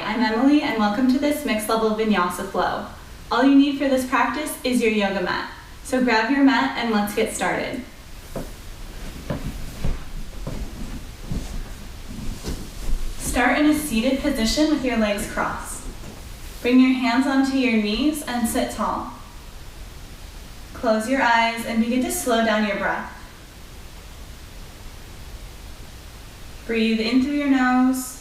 I'm Emily and welcome to this mixed level vinyasa flow. All you need for this practice is your yoga mat. So grab your mat and let's get started. Start in a seated position with your legs crossed. Bring your hands onto your knees and sit tall. Close your eyes and begin to slow down your breath. Breathe in through your nose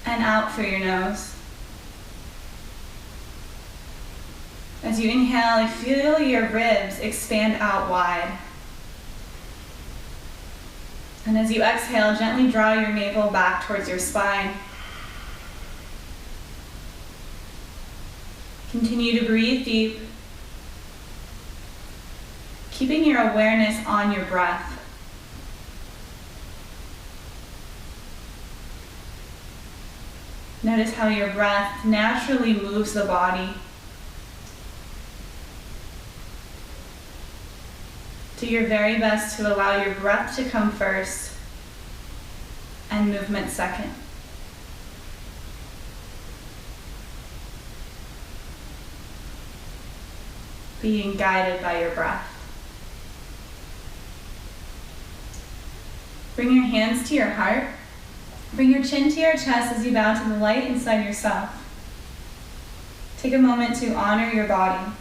and out through your nose. As you inhale, feel your ribs expand out wide. And as you exhale, gently draw your navel back towards your spine. Continue to breathe deep, keeping your awareness on your breath. Notice how your breath naturally moves the body. Do your very best to allow your breath to come first and movement second. Being guided by your breath. Bring your hands to your heart. Bring your chin to your chest as you bow to the light inside yourself. Take a moment to honor your body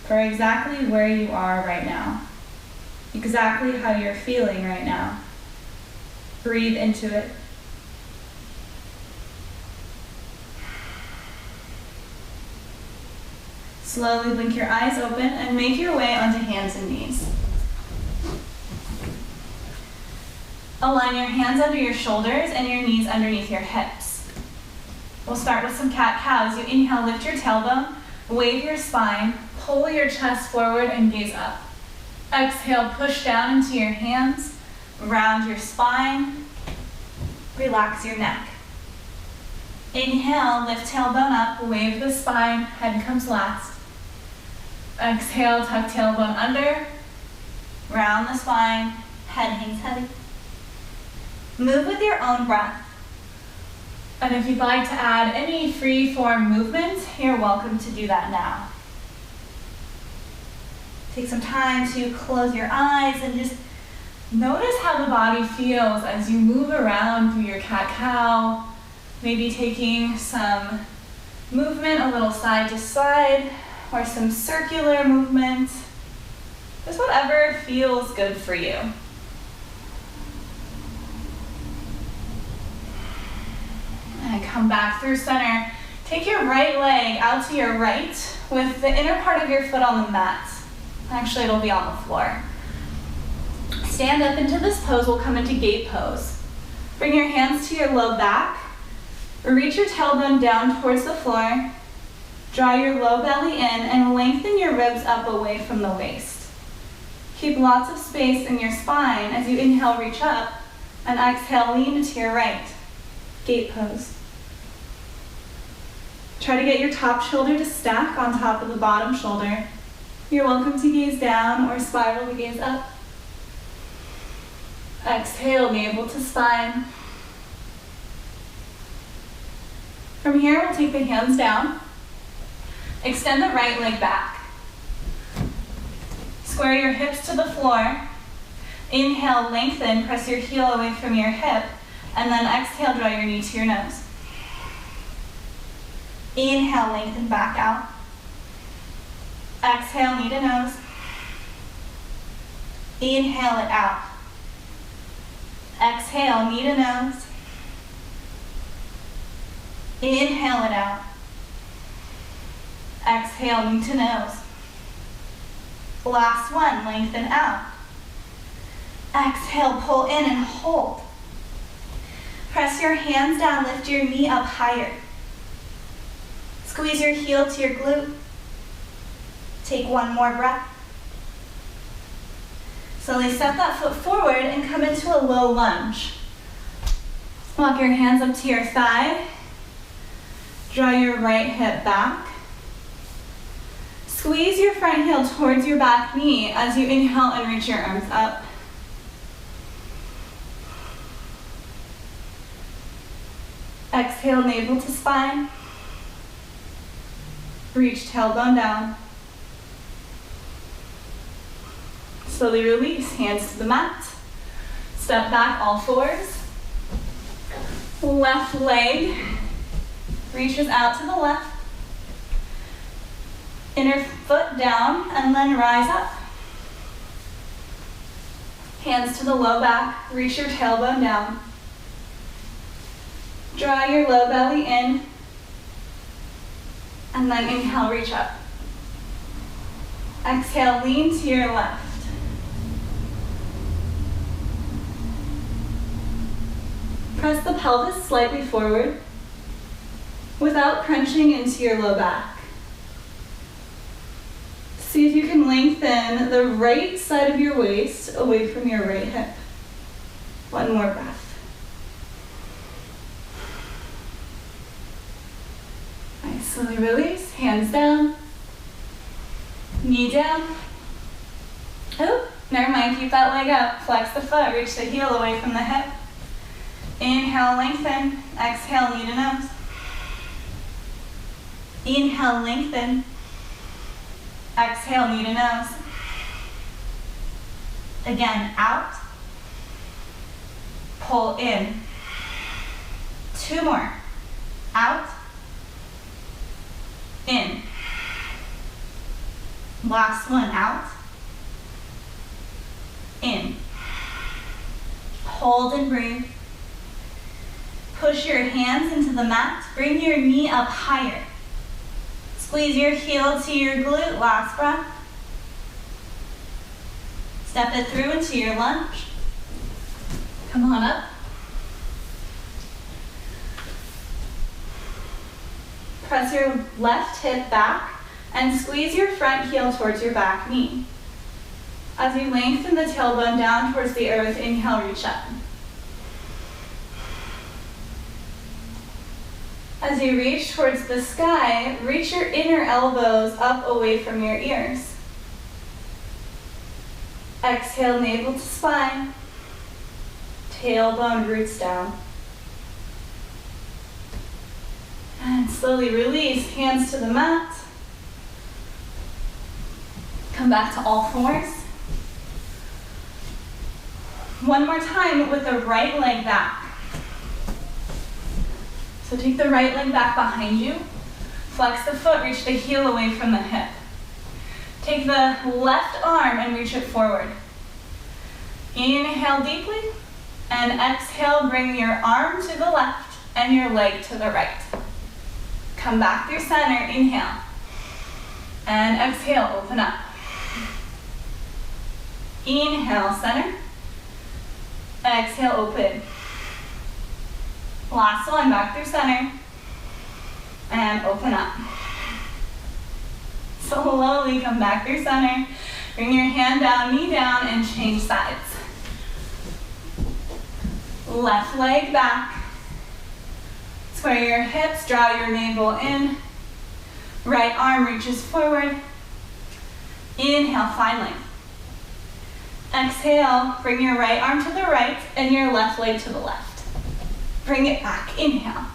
for exactly where you are right now, exactly how you're feeling right now. Breathe into it. Slowly blink your eyes open and make your way onto hands and knees. Align your hands under your shoulders and your knees underneath your hips. We'll start with some cat-cows. You inhale, lift your tailbone, wave your spine, pull your chest forward and gaze up. Exhale, push down into your hands, round your spine, relax your neck. Inhale, lift tailbone up, wave the spine, head comes last. Exhale, tuck tailbone under, round the spine, head hangs heavy. Move with your own breath. And if you'd like to add any free form movement, you're welcome to do that now. Take some time to close your eyes and just notice how the body feels as you move around through your cat-cow, maybe taking some movement a little side to side or some circular movement, just whatever feels good for you. And come back through center. Take your right leg out to your right with the inner part of your foot on the mat. Actually, it'll be on the floor. Stand up into this pose. We'll come into gate pose. Bring your hands to your low back. Reach your tailbone down towards the floor. Draw your low belly in and lengthen your ribs up away from the waist. Keep lots of space in your spine as you inhale, reach up, and exhale, lean to your right. Gate pose. Try to get your top shoulder to stack on top of the bottom shoulder. You're welcome to gaze down or spiral to gaze up. Exhale, navel to spine. From here, we'll take the hands down. Extend the right leg back. Square your hips to the floor. Inhale, lengthen, press your heel away from your hip, and then exhale, draw your knee to your nose. Inhale, lengthen back out. Exhale, knee to nose. Inhale it out. Exhale, knee to nose. Inhale it out. Exhale, knee to nose. Last one, lengthen out. Exhale, pull in and hold. Press your hands down, lift your knee up higher. Squeeze your heel to your glute. Take one more breath. Slowly step that foot forward and come into a low lunge. Walk your hands up to your thigh. Draw your right hip back. Squeeze your front heel towards your back knee as you inhale and reach your arms up. Exhale, navel to spine. Reach tailbone down. Slowly release, hands to the mat. Step back, all fours. Left leg reaches out to the left. Inner foot down and then rise up. Hands to the low back, reach your tailbone down. Draw your low belly in. And then inhale, reach up. Exhale, lean to your left. Press the pelvis slightly forward without crunching into your low back. See if you can lengthen the right side of your waist away from your right hip. One more breath. Nice, slowly release, hands down, knee down. Oh, never mind, keep that leg up. Flex the foot, reach the heel away from the hip. Inhale, lengthen. Exhale, knee to nose. Inhale, lengthen. Exhale, knee to nose. Again, out. Pull in. Two more. Out. In. Last one, out. In. Hold and breathe. Push your hands into the mat. Bring your knee up higher. Squeeze your heel to your glute. Last breath. Step it through into your lunge. Come on up. Press your left hip back and squeeze your front heel towards your back knee. As you lengthen the tailbone down towards the earth, inhale, reach up. As you reach towards the sky, reach your inner elbows up away from your ears. Exhale, navel to spine. Tailbone roots down. And slowly release, hands to the mat. Come back to all fours. One more time with the right leg back. So take the right leg back behind you. Flex the foot, reach the heel away from the hip. Take the left arm and reach it forward. Inhale deeply, and exhale, bring your arm to the left and your leg to the right. Come back through center, inhale. And exhale, open up. Inhale, center. Exhale, open. Last one, back through center. And open up. Slowly come back through center. Bring your hand down, knee down, and change sides. Left leg back. Square your hips, draw your navel in. Right arm reaches forward. Inhale, find length. Exhale, bring your right arm to the right and your left leg to the left. Bring it back, inhale.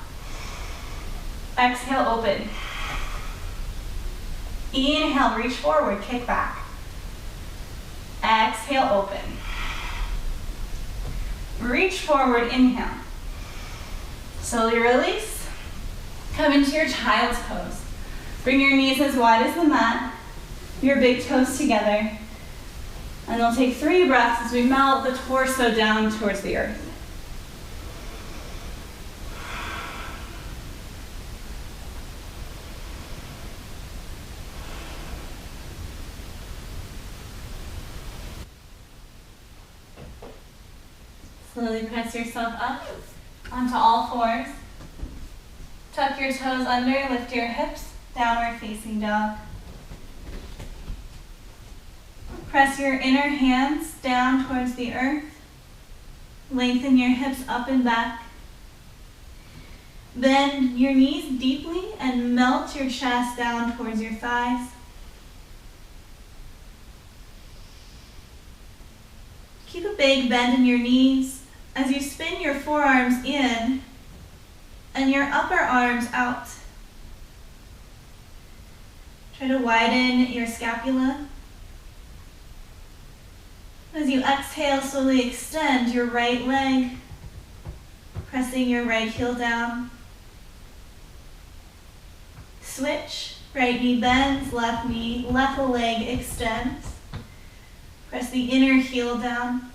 Exhale, open. Inhale, reach forward, kick back. Exhale, open. Reach forward, inhale. Slowly release. Come into your child's pose. Bring your knees as wide as the mat, your big toes together. And we'll take 3 breaths as we melt the torso down towards the earth. Slowly press yourself up onto all fours. Tuck your toes under, lift your hips, downward facing dog. Press your inner hands down towards the earth. Lengthen your hips up and back. Bend your knees deeply and melt your chest down towards your thighs. Keep a big bend in your knees as you spin your forearms in and your upper arms out. Try to widen your scapula. As you exhale, slowly extend your right leg, pressing your right heel down. Switch, right knee bends, left leg extends. Press the inner heel down.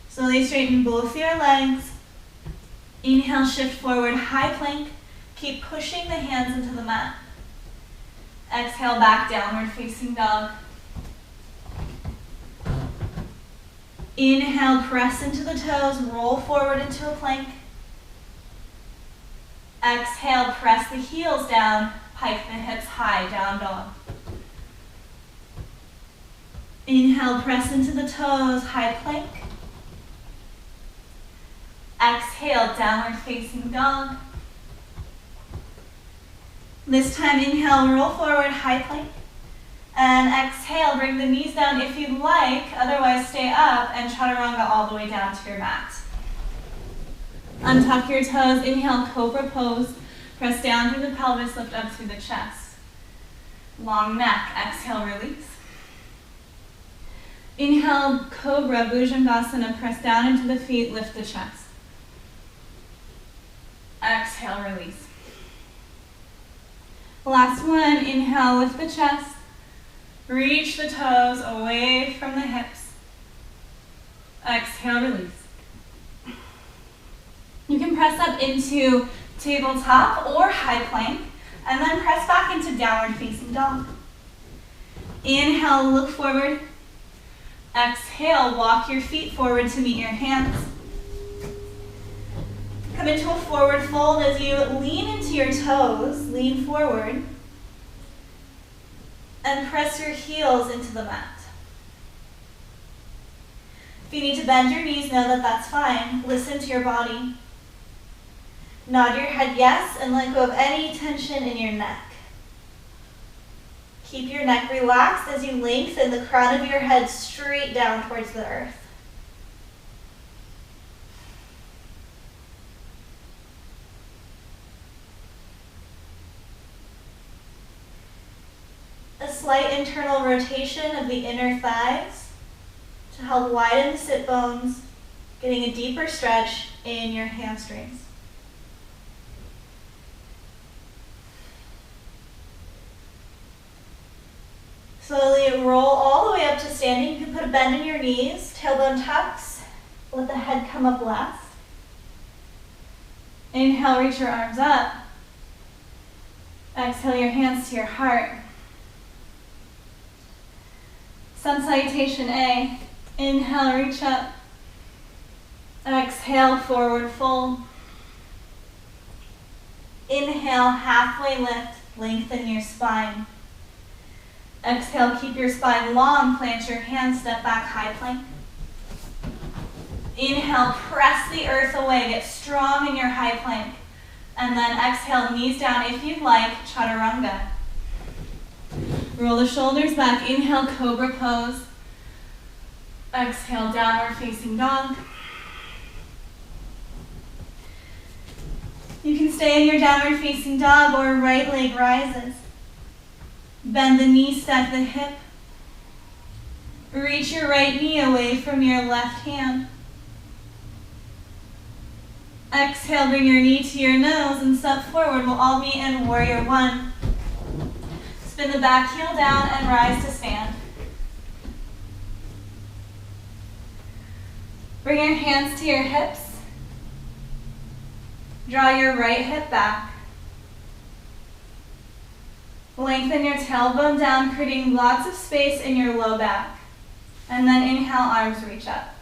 Slowly straighten both your legs. Inhale, shift forward, high plank. Keep pushing the hands into the mat. Exhale, back downward facing dog. Inhale, press into the toes, roll forward into a plank. Exhale, press the heels down, pike the hips high, down dog. Inhale, press into the toes, high plank. Exhale, downward facing dog. This time, inhale, roll forward, high plank. And exhale, bring the knees down if you'd like, otherwise stay up and chaturanga all the way down to your mat. Untuck your toes, inhale, cobra pose. Press down through the pelvis, lift up through the chest. Long neck, exhale, release. Inhale, cobra, bhujangasana, press down into the feet, lift the chest. Exhale, release. Last one, inhale, lift the chest. Reach the toes away from the hips. Exhale, release. You can press up into tabletop or high plank, and then press back into downward facing dog. Inhale, look forward. Exhale, walk your feet forward to meet your hands. Come into a forward fold as you lean into your toes, lean forward, and press your heels into the mat. If you need to bend your knees, know that that's fine. Listen to your body. Nod your head yes, and let go of any tension in your neck. Keep your neck relaxed as you lengthen the crown of your head straight down towards the earth. A slight internal rotation of the inner thighs to help widen the sit bones, getting a deeper stretch in your hamstrings. Slowly roll all the way up to standing. You can put a bend in your knees, tailbone tucks, let the head come up last. Inhale, reach your arms up. Exhale your hands to your heart. Sun salutation A. Inhale, reach up. Exhale, forward fold. Inhale, halfway lift, lengthen your spine. Exhale, keep your spine long, plant your hands, step back, high plank. Inhale, press the earth away, get strong in your high plank. And then exhale, knees down if you'd like, chaturanga. Roll the shoulders back, inhale, cobra pose. Exhale, downward facing dog. You can stay in your downward facing dog or right leg rises. Bend the knee, stack the hip. Reach your right knee away from your left hand. Exhale, bring your knee to your nose and step forward. We'll all meet in warrior one. Spin the back heel down and rise to stand. Bring your hands to your hips. Draw your right hip back. Lengthen your tailbone down, creating lots of space in your low back. And then inhale, arms reach up.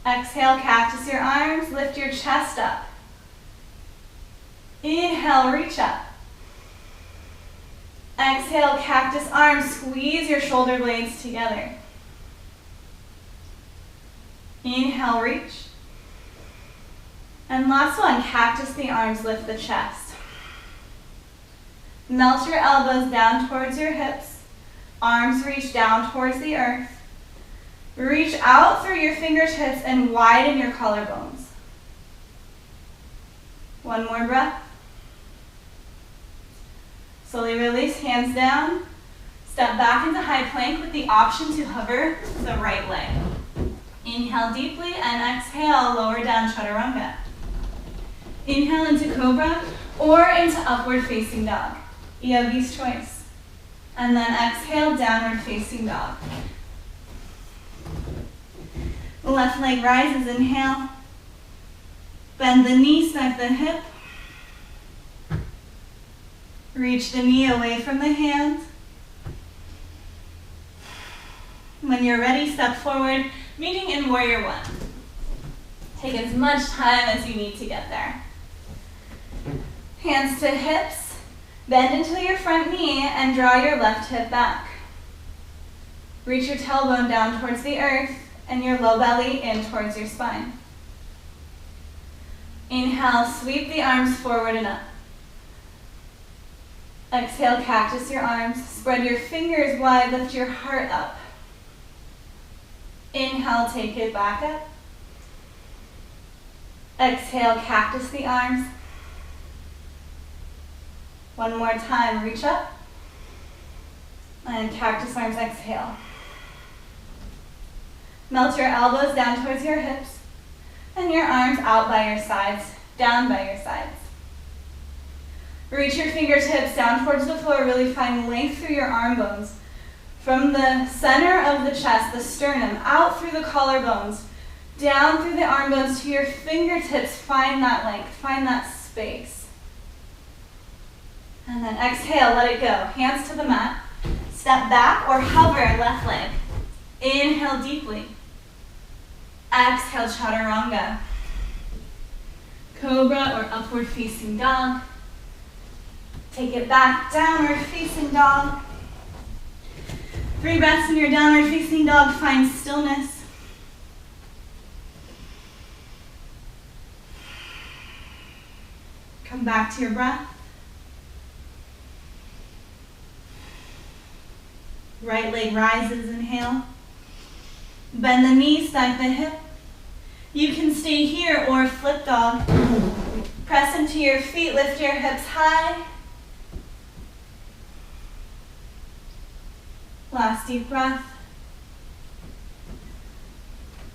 Exhale, cactus your arms, lift your chest up. Inhale, reach up. Exhale, cactus arms, squeeze your shoulder blades together. Inhale, reach. And last one, cactus the arms, lift the chest. Melt your elbows down towards your hips. Arms reach down towards the earth. Reach out through your fingertips and widen your collarbones. One more breath. Slowly release, hands down. Step back into high plank with the option to hover the right leg. Inhale deeply and exhale, lower down chaturanga. Inhale into cobra or into upward facing dog. Yogi's choice. And then exhale, downward facing dog. Left leg rises, inhale. Bend the knee, snug the hip. Reach the knee away from the hand. When you're ready, step forward, meeting in warrior one. Take as much time as you need to get there. Hands to hips, bend into your front knee and draw your left hip back. Reach your tailbone down towards the earth and your low belly in towards your spine. Inhale, sweep the arms forward and up. Exhale, cactus your arms. Spread your fingers wide, lift your heart up. Inhale, take it back up. Exhale, cactus the arms. One more time, reach up. And cactus arms, exhale. Melt your elbows down towards your hips and your arms out by your sides, down by your sides. Reach your fingertips down towards the floor, really find length through your arm bones. From the center of the chest, the sternum, out through the collarbones, down through the arm bones to your fingertips, find that length, find that space. And then exhale, let it go. Hands to the mat. Step back or hover left leg. Inhale deeply. Exhale, chaturanga. Cobra or upward facing dog. Take it back, downward facing dog. 3 breaths in your downward facing dog, find stillness. Come back to your breath. Right leg rises, inhale. Bend the knee, snug the hip. You can stay here or flip dog. Press into your feet, lift your hips high. Last deep breath.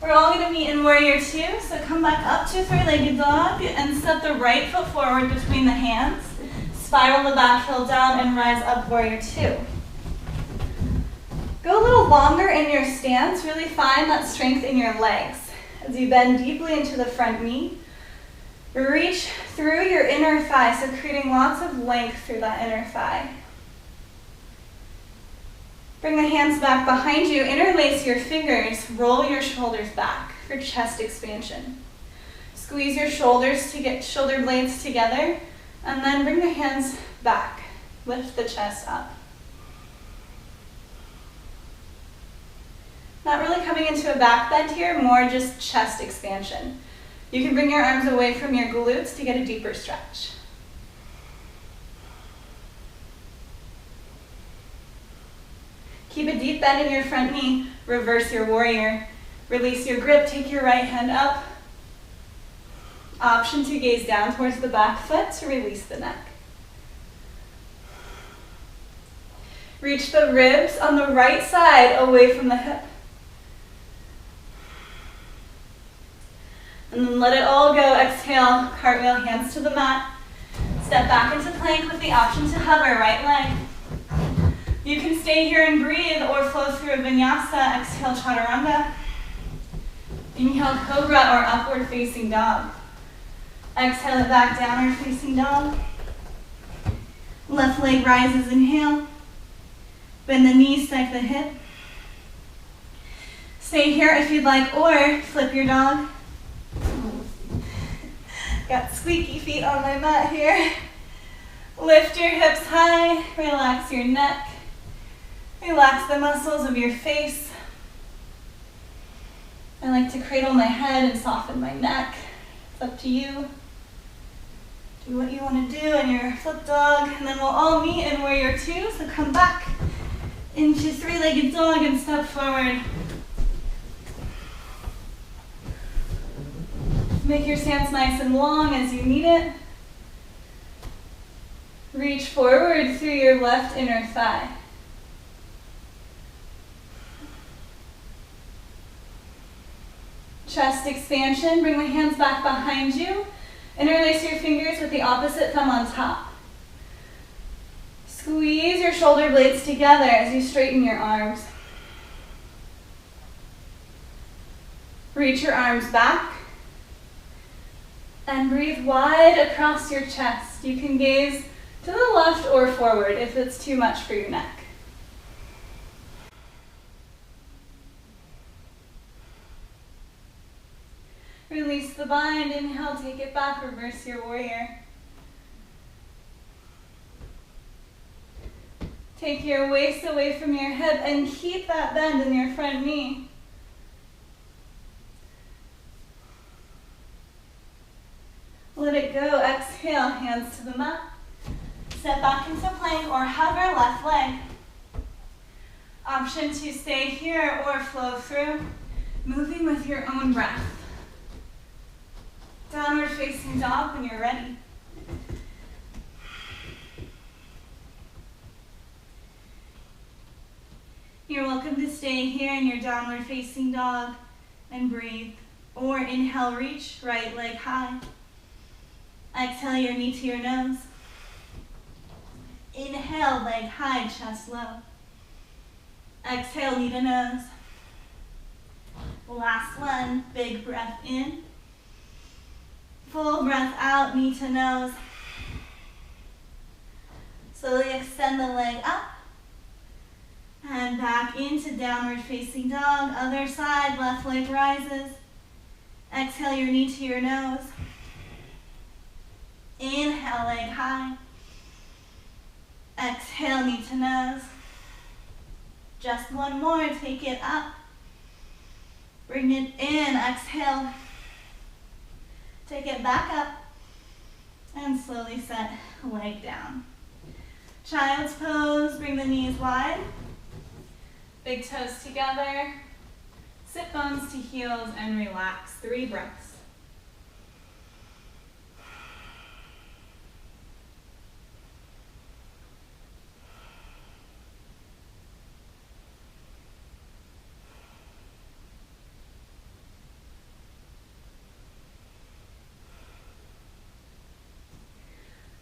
We're all going to meet in warrior two, so come back up to 3-legged dog and step the right foot forward between the hands. Spiral the back heel down and rise up warrior two. Go a little longer in your stance, really find that strength in your legs. As you bend deeply into the front knee, reach through your inner thigh, so creating lots of length through that inner thigh. Bring the hands back behind you, interlace your fingers, roll your shoulders back for chest expansion. Squeeze your shoulders to get shoulder blades together, and then bring the hands back. Lift the chest up. Not really coming into a back bend here, more just chest expansion. You can bring your arms away from your glutes to get a deeper stretch. Keep a deep bend in your front knee, reverse your warrior. Release your grip, take your right hand up. Option to gaze down towards the back foot to release the neck. Reach the ribs on the right side away from the hip. And then let it all go. Exhale, cartwheel, hands to the mat. Step back into plank with the option to hover, right leg. You can stay here and breathe or flow through a vinyasa. Exhale, chaturanga. Inhale, cobra or upward facing dog. Exhale it back, downward facing dog. Left leg rises, inhale. Bend the knees, snug the hip. Stay here if you'd like, or flip your dog. Got squeaky feet on my mat here. Lift your hips high, relax your neck. Relax the muscles of your face. I like to cradle my head and soften my neck. It's up to you. Do what you want to do in your flip dog, and then we'll all meet in warrior two. So come back into 3-legged dog and step forward. Make your stance nice and long as you need it. Reach forward through your left inner thigh. Chest expansion, bring the hands back behind you. Interlace your fingers with the opposite thumb on top. Squeeze your shoulder blades together as you straighten your arms. Reach your arms back and breathe wide across your chest. You can gaze to the left or forward if it's too much for your neck. Release the bind, inhale, take it back, reverse your warrior. Take your waist away from your hip and keep that bend in your front knee. Let it go, exhale, hands to the mat. Step back into plank or hover left leg. Option to stay here or flow through, moving with your own breath. Downward facing dog when you're ready. You're welcome to stay here in your downward facing dog and breathe. Or inhale, reach, right leg high. Exhale your knee to your nose. Inhale, leg high, chest low. Exhale, knee to nose. Last one, big breath in. Full breath out, knee to nose. Slowly extend the leg up. And back into downward facing dog. Other side, left leg rises. Exhale your knee to your nose. Inhale, leg high. Exhale, knee to nose. Just one more, take it up. Bring it in, exhale. Take it back up. And slowly set leg down. Child's pose, bring the knees wide. Big toes together. Sit bones to heels and relax. 3 breaths.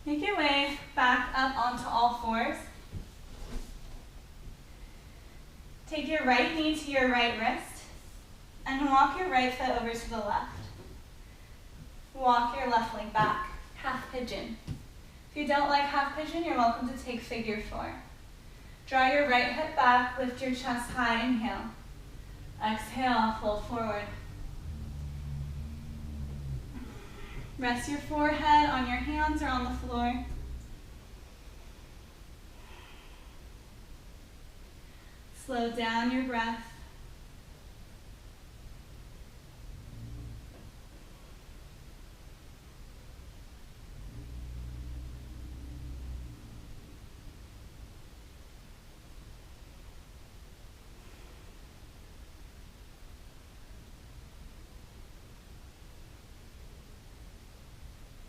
Make your way back up onto all fours. Take your right knee to your right wrist and walk your right foot over to the left. Walk your left leg back, half pigeon. If you don't like half pigeon, you're welcome to take figure 4. Draw your right hip back, lift your chest high, inhale. Exhale, fold forward. Rest your forehead on your hands or on the floor. Slow down your breath.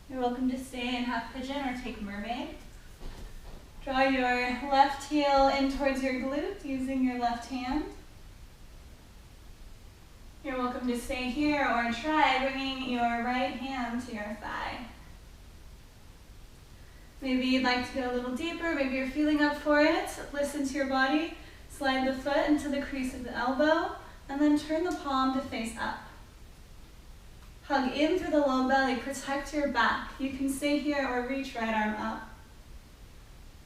You're welcome to stay in half pigeon or take mermaid. Draw your left heel in towards your glute using your left hand. You're welcome to stay here or try bringing your right hand to your thigh. Maybe you'd like to go a little deeper, maybe you're feeling up for it. Listen to your body. Slide the foot into the crease of the elbow and then turn the palm to face up. Hug in through the low belly, protect your back. You can stay here or reach right arm up.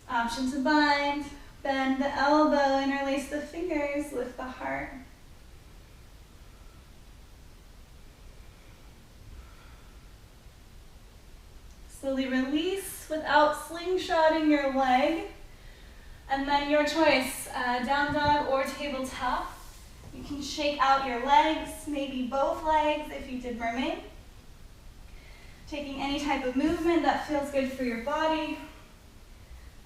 Option to bind, bend the elbow, interlace the fingers, lift the heart. Slowly release without slingshotting your leg. And then your choice, down dog or tabletop. You can shake out your legs, maybe both legs if you did mermaid. Taking any type of movement that feels good for your body.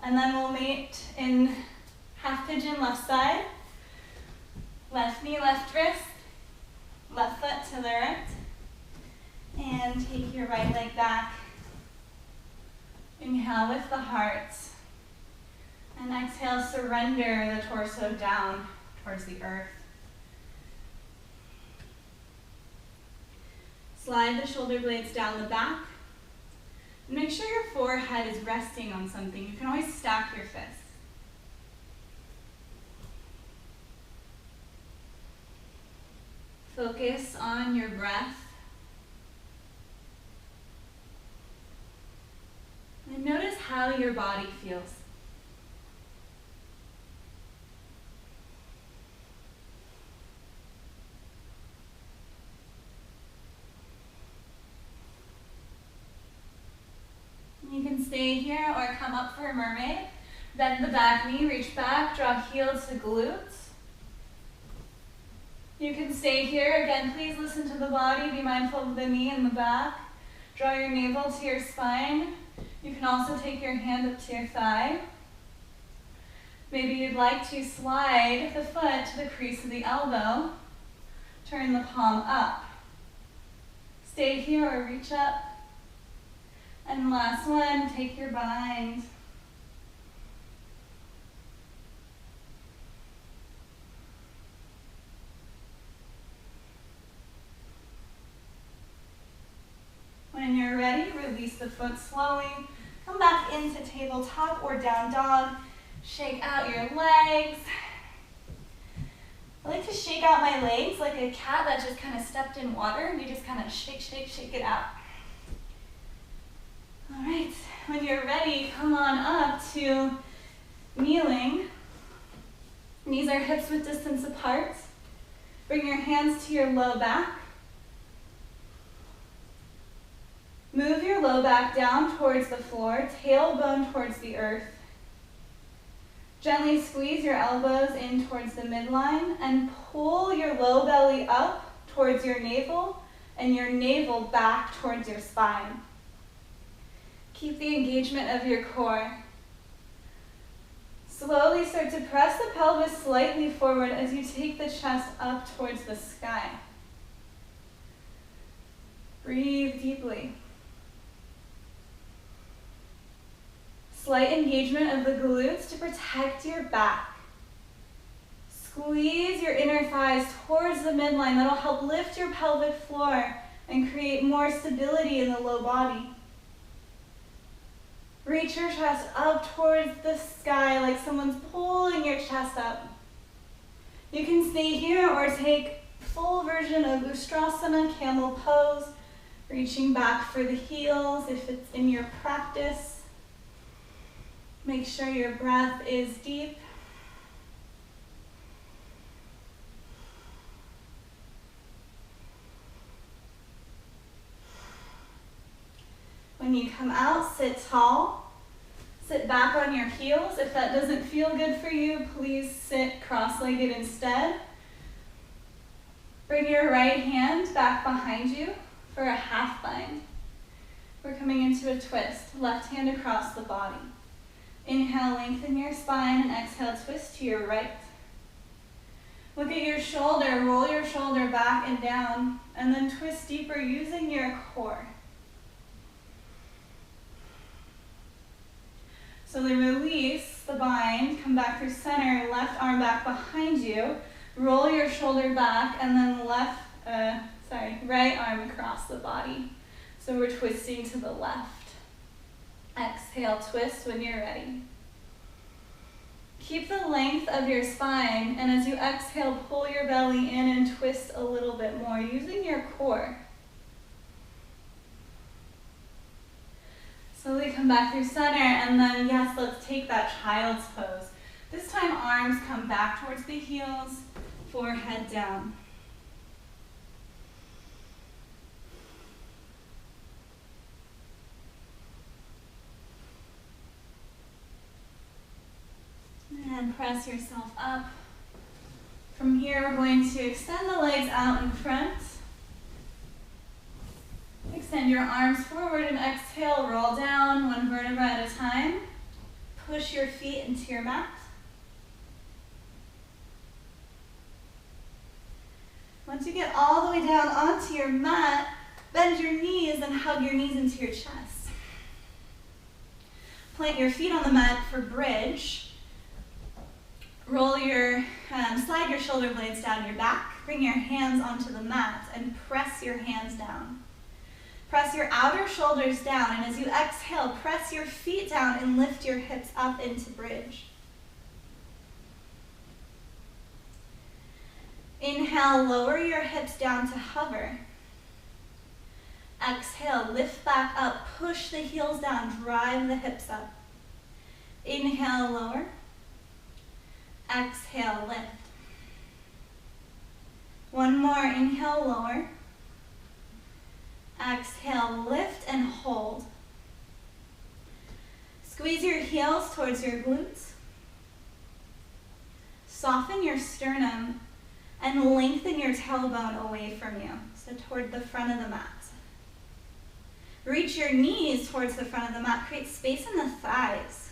And then we'll mate in half pigeon left side. Left knee, left wrist. Left foot to the right. And then take your right leg back. Inhale with the heart. And exhale, surrender the torso down towards the earth. Slide the shoulder blades down the back. Make sure your forehead is resting on something. You can always stack your fists. Focus on your breath. And notice how your body feels. You can stay here or come up for a mermaid. Bend the back knee, reach back, draw heel to glutes. You can stay here. Again, please listen to the body. Be mindful of the knee and the back. Draw your navel to your spine. You can also take your hand up to your thigh. Maybe you'd like to slide the foot to the crease of the elbow. Turn the palm up. Stay here or reach up. And last one, take your bind. When you're ready, release the foot slowly. Come back into tabletop or down dog. Shake out your legs. I like to shake out my legs like a cat that just kind of stepped in water, and you just kind of shake, shake, shake it out. All right, when you're ready, come on up to kneeling. Knees are hips width distance apart. Bring your hands to your low back. Move your low back down towards the floor, tailbone towards the earth. Gently squeeze your elbows in towards the midline and pull your low belly up towards your navel and your navel back towards your spine. Keep the engagement of your core. Slowly start to press the pelvis slightly forward as you take the chest up towards the sky. Breathe deeply. Slight engagement of the glutes to protect your back. Squeeze your inner thighs towards the midline. That'll help lift your pelvic floor and create more stability in the low body. Reach your chest up towards the sky like someone's pulling your chest up. You can stay here or take full version of Ustrasana, camel pose, reaching back for the heels if it's in your practice. Make sure your breath is deep. When you come out, sit tall. Sit back on your heels. If that doesn't feel good for you, please sit cross-legged instead. Bring your right hand back behind you for a half bind. We're coming into a twist, left hand across the body. Inhale, lengthen your spine, and exhale, twist to your right. Look at your shoulder, roll your shoulder back and down, and then twist deeper using your core. Slowly release the bind, come back through center, left arm back behind you, roll your shoulder back, and then right arm across the body. So we're twisting to the left. Exhale, twist when you're ready. Keep the length of your spine, and as you exhale, pull your belly in and twist a little bit more using your core. Slowly come back through center, and then yes, let's take that child's pose. This time arms come back towards the heels, forehead down. And press yourself up. From here, we're going to extend the legs out in front. Extend your arms forward and exhale, roll down one vertebra at a time. Push your feet into your mat. Once you get all the way down onto your mat, Bend your knees and hug your knees into your chest. Plant your feet on the mat for bridge. Slide your shoulder blades down your back. Bring your hands onto the mat and press your hands down. Press your outer shoulders down, and as you exhale, press your feet down and lift your hips up into bridge. Inhale, lower your hips down to hover. Exhale, lift back up, push the heels down, drive the hips up. Inhale, lower. Exhale, lift. One more, inhale, lower. Exhale, lift and hold. Squeeze your heels towards your glutes. Soften your sternum and lengthen your tailbone away from you, so toward the front of the mat. Reach your knees towards the front of the mat. Create space in the thighs.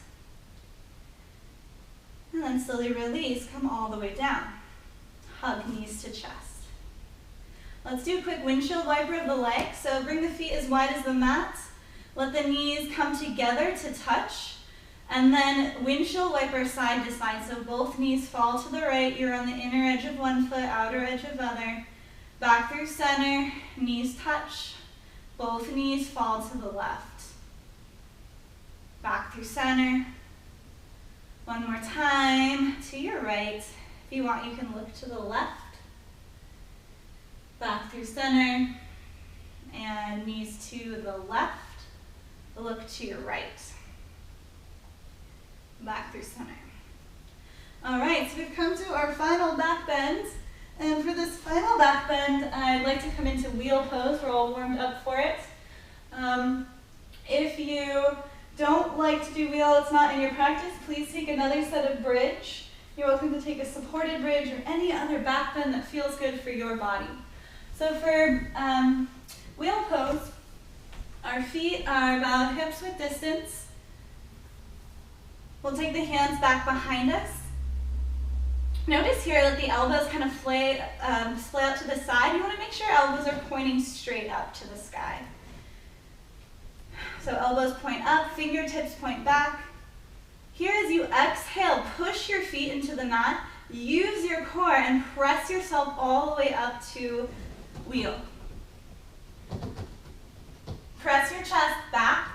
And then slowly release, come all the way down. Hug knees to chest. Let's do a quick windshield wiper of the legs. So bring the feet as wide as the mat. Let the knees come together to touch. And then windshield wiper side to side. So both knees fall to the right. You're on the inner edge of one foot, outer edge of other. Back through center, knees touch. Both knees fall to the left. Back through center. One more time to your right. If you want, you can look to the left. Back through center. And knees to the left. Look to your right. Back through center. All right, so we've come to our final back bend. And for this final back bend, I'd like to come into wheel pose. We're all warmed up for it. If you don't like to do wheel, it's not in your practice, please take another set of bridge. You're welcome to take a supported bridge or any other back bend that feels good for your body. So for wheel pose, our feet are about hips width distance. We'll take the hands back behind us. Notice here that the elbows kind of splay out to the side. You want to make sure elbows are pointing straight up to the sky. So elbows point up, fingertips point back. Here as you exhale, push your feet into the mat. Use your core and press yourself all the way up to wheel. Press your chest back.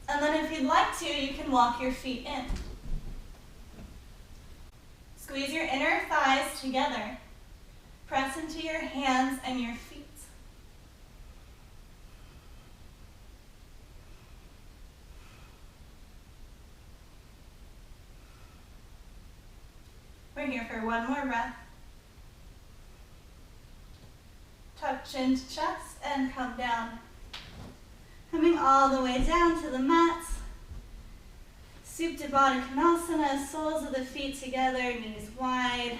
And then if you'd like to, you can walk your feet in. Squeeze your inner thighs together. Press into your hands and your feet. We're here for one more breath. Tuck chin to chest and come down. Coming all the way down to the mat. Supta Baddha Konasana, soles of the feet together, knees wide.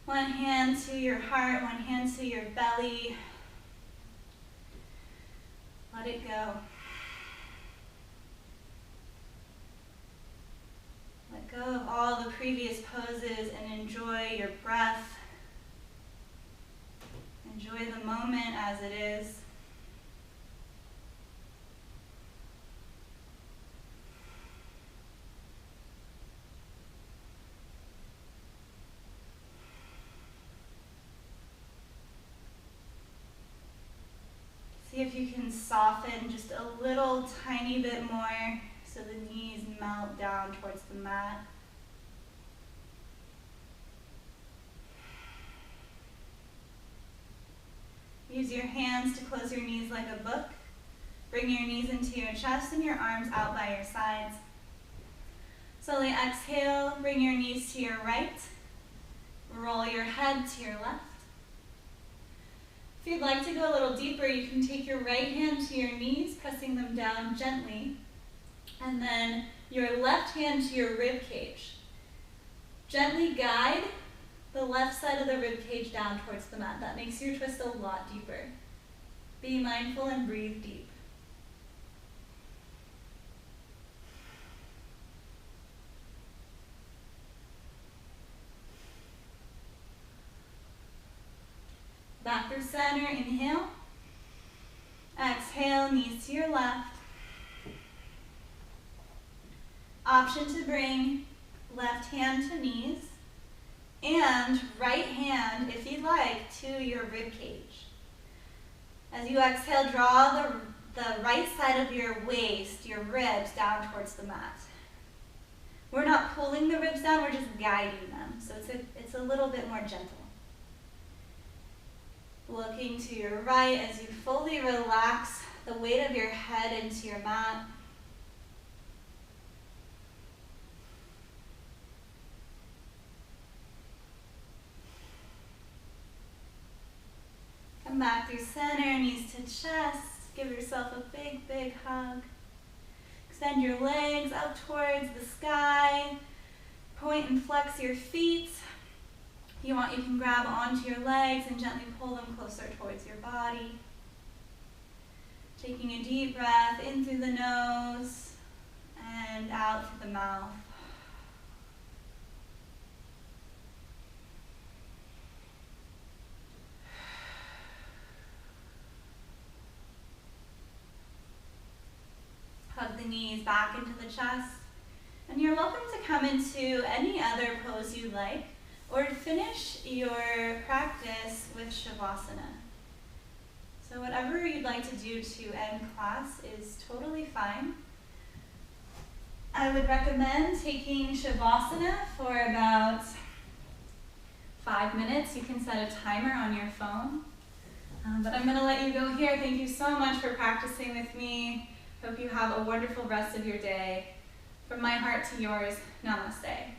One hand to your heart, one hand to your belly. Let it go. Let go of all the previous poses and enjoy your breath. Enjoy the moment as it is. See if you can soften just a little tiny bit more so the knees melt down towards the mat. Use your hands to close your knees like a book. Bring your knees into your chest and your arms out by your sides. Slowly exhale, bring your knees to your right. Roll your head to your left. If you'd like to go a little deeper, you can take your right hand to your knees, pressing them down gently, and then your left hand to your rib cage. Gently guide the left side of the rib cage down towards the mat. That makes your twist a lot deeper. Be mindful and breathe deep. Back through center, inhale. Exhale, knees to your left. Option to bring left hand to knees and right hand, if you'd like, to your rib cage. As you exhale, draw the right side of your waist, your ribs, down towards the mat. We're not pulling the ribs down, we're just guiding them. So it's a little bit more gentle. Looking to your right as you fully relax the weight of your head into your mat. Come back through center, knees to chest. Give yourself a big, big hug. Extend your legs out towards the sky. Point and flex your feet. If you want, you can grab onto your legs and gently pull them closer towards your body. Taking a deep breath in through the nose and out through the mouth. Hug the knees back into the chest. And you're welcome to come into any other pose you like, or finish your practice with Shavasana. So whatever you'd like to do to end class is totally fine. I would recommend taking Shavasana for about 5 minutes. You can set a timer on your phone. But I'm going to let you go here. Thank you so much for practicing with me. Hope you have a wonderful rest of your day. From my heart to yours, namaste.